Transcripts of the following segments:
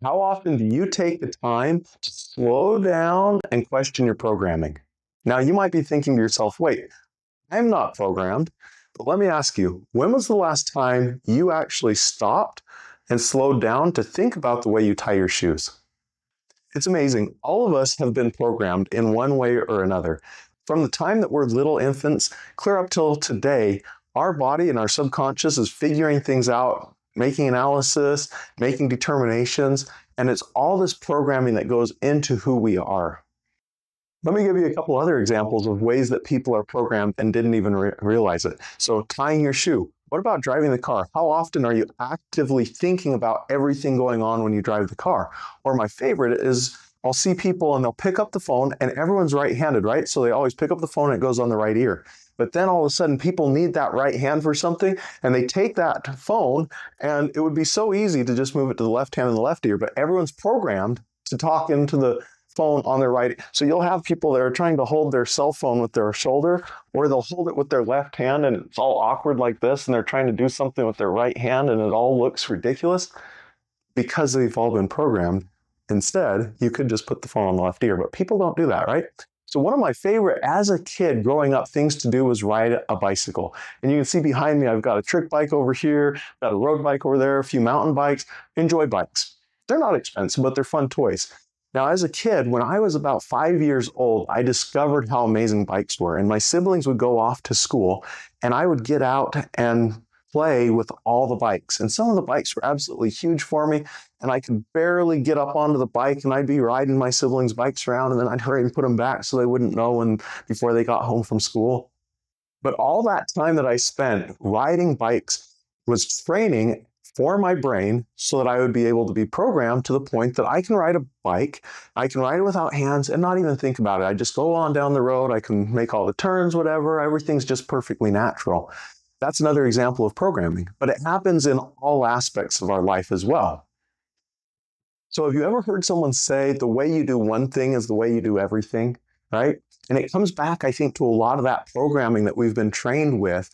How often do you take the time to slow down and question your programming? Now, you might be thinking to yourself, wait, I'm not programmed. But let me ask you, when was the last time you actually stopped and slowed down to think about the way you tie your shoes? It's amazing. All of us have been programmed in one way or another. From the time that we're little infants, clear up till today, our body and our subconscious is figuring things out, making analysis, making determinations, and it's all this programming that goes into who we are. Let me give you a couple other examples of ways that people are programmed and didn't even realize it. So, tying your shoe. What about driving the car? How often are you actively thinking about everything going on when you drive the car? Or my favorite is I'll see people and they'll pick up the phone, and everyone's right-handed, right? So they always pick up the phone and it goes on the right ear. But then all of a sudden people need that right hand for something, and they take that phone, and it would be so easy to just move it to the left hand and the left ear, but everyone's programmed to talk into the phone on their right. So you'll have people that are trying to hold their cell phone with their shoulder, or they'll hold it with their left hand and it's all awkward like this, and they're trying to do something with their right hand and it all looks ridiculous because they've all been programmed. Instead, you could just put the phone on the left ear, but people don't do that, right? So one of my favorite, as a kid growing up, things to do was ride a bicycle. And you can see behind me, I've got a trick bike over here, got a road bike over there, a few mountain bikes. Enjoy bikes. They're not expensive, but they're fun toys. Now, as a kid, when I was about 5 years old, I discovered how amazing bikes were. And my siblings would go off to school, and I would get out and play with all the bikes. And some of the bikes were absolutely huge for me, and I could barely get up onto the bike, and I'd be riding my siblings' bikes around, and then I'd hurry and put them back so they wouldn't know before they got home from school. But all that time that I spent riding bikes was training for my brain so that I would be able to be programmed to the point that I can ride a bike, I can ride it without hands and not even think about it. I just go on down the road, I can make all the turns, whatever, everything's just perfectly natural. That's another example of programming, but it happens in all aspects of our life as well. So have you ever heard someone say the way you do one thing is the way you do everything, right? And it comes back, I think, to a lot of that programming that we've been trained with.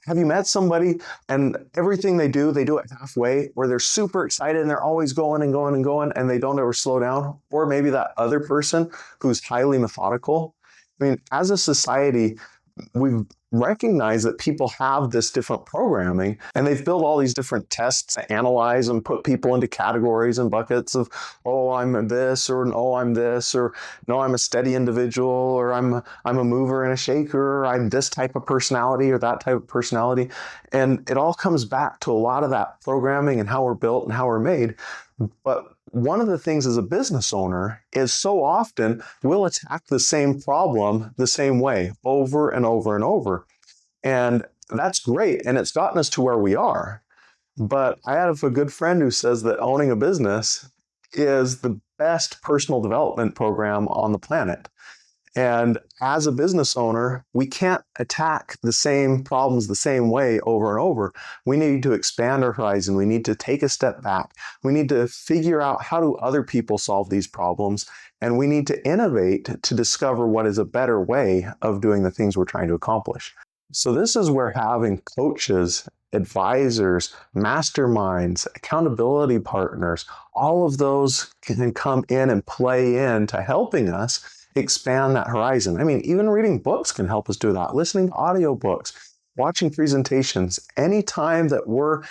Have you met somebody and everything they do it halfway, where they're super excited and they're always going and going and going and they don't ever slow down? Or maybe that other person who's highly methodical. I mean, as a society, we've recognized that people have this different programming, and they've built all these different tests to analyze and put people into categories and buckets of, oh, I'm this, or oh, I'm this, or no, I'm a steady individual, or I'm a mover and a shaker, or I'm this type of personality or that type of personality. And it all comes back to a lot of that programming and how we're built and how we're made. But one of the things as a business owner is so often we'll attack the same problem the same way over and over and over. And that's great. And it's gotten us to where we are. But I have a good friend who says that owning a business is the best personal development program on the planet. And as a business owner, we can't attack the same problems the same way over and over. We need to expand our horizon. We need to take a step back. We need to figure out how do other people solve these problems. And we need to innovate to discover what is a better way of doing the things we're trying to accomplish. So this is where having coaches, advisors, masterminds, accountability partners, all of those can come in and play into helping us expand that horizon. I mean, even reading books can help us do that. Listening to audiobooks, watching presentations, anytime that we're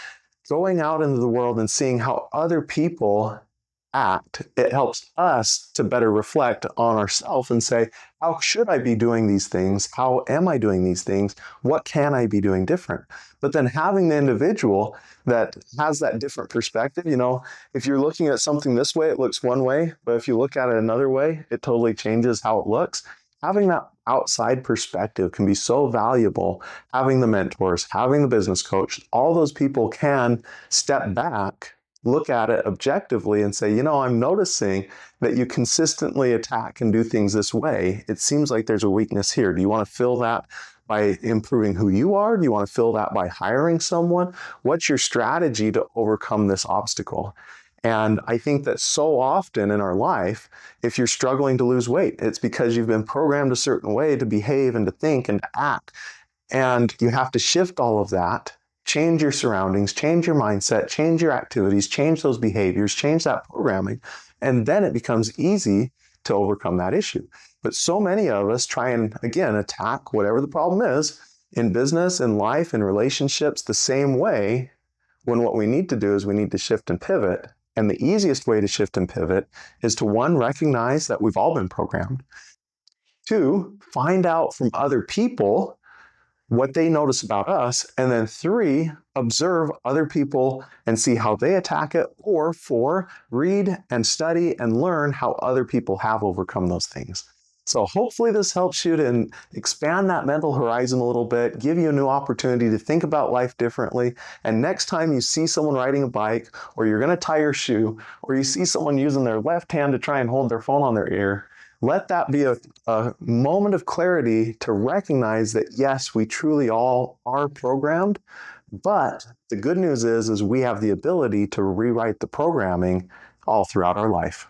going out into the world and seeing how other people act, it helps us to better reflect on ourselves and say, how should I be doing these things? How am I doing these things? What can I be doing different? But then having the individual that has that different perspective, if you're looking at something this way, it looks one way, but if you look at it another way, it totally changes how it looks. Having that outside perspective can be so valuable. Having the mentors, having the business coach, all those people can step back, look at it objectively and say, I'm noticing that you consistently attack and do things this way. It seems like there's a weakness here. Do you want to fill that by improving who you are? Do you want to fill that by hiring someone? What's your strategy to overcome this obstacle? And I think that so often in our life, if you're struggling to lose weight, it's because you've been programmed a certain way to behave and to think and to act. And you have to shift all of that change your surroundings, change your mindset, change your activities, change those behaviors, change that programming, and then it becomes easy to overcome that issue. But so many of us try and, again, attack whatever the problem is in business, in life, in relationships the same way, when what we need to do is we need to shift and pivot. And the easiest way to shift and pivot is to, one, recognize that we've all been programmed. Two, find out from other people what they notice about us. And then three, observe other people and see how they attack it. Or four, read and study and learn how other people have overcome those things. So hopefully this helps you to expand that mental horizon a little bit, give you a new opportunity to think about life differently. And next time you see someone riding a bike, or you're going to tie your shoe, or you see someone using their left hand to try and hold their phone on their ear, let that be a moment of clarity to recognize that, yes, we truly all are programmed. But the good news is we have the ability to rewrite the programming all throughout our life.